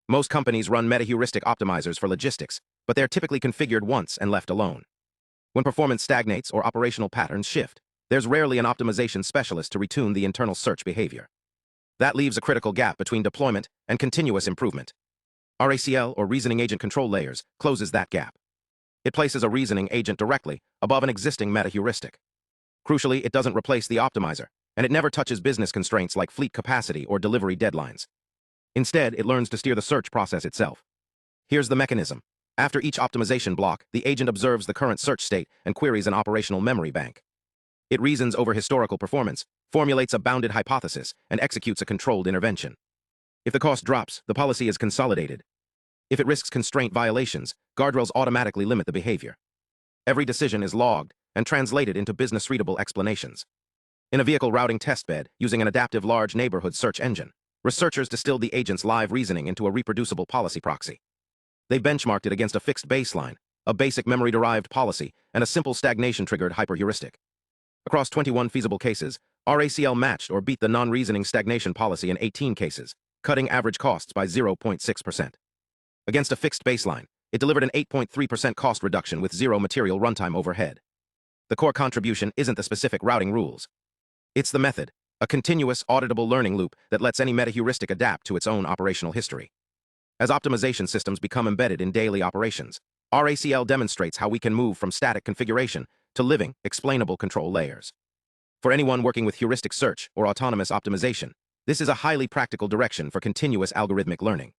Most companies run metaheuristic optimizers for logistics, but they're typically configured once and left alone. When performance stagnates or operational patterns shift, there's rarely an optimization specialist to retune the internal search behavior. That leaves a critical gap between deployment and continuous improvement. RACL, or Reasoning Agent Control Layers, closes that gap. It places a reasoning agent directly above an existing metaheuristic. Crucially, it doesn't replace the optimizer, and it never touches business constraints like fleet capacity or delivery deadlines. Instead, it learns to steer the search process itself. Here's the mechanism. After each optimization block, the agent observes the current search state and queries an operational memory bank. It reasons over historical performance, formulates a bounded hypothesis, and executes a controlled intervention. If the cost drops, the policy is consolidated. If it risks constraint violations, guardrails automatically limit the behavior. Every decision is logged and translated into business-readable explanations. In a vehicle routing testbed using an adaptive large neighborhood search engine, researchers distilled the agent's live reasoning into a reproducible policy proxy. They benchmarked it against a fixed baseline, a basic memory-derived policy, and a simple stagnation-triggered hyperheuristic. Across 21 feasible cases, RACL matched or beat the non-reasoning stagnation policy in 18 cases, cutting average costs by 0.6%. Against a fixed baseline, it delivered an 8.3% cost reduction with zero material runtime overhead. The core contribution isn't the specific routing rules. It's the method, a continuous, auditable learning loop that lets any metaheuristic adapt to its own operational history. As optimization systems become embedded in daily operations, RACL demonstrates how we can move from static configuration to living, explainable control layers. For anyone working with heuristic search or autonomous optimization, this is a highly practical direction for continuous algorithmic learning.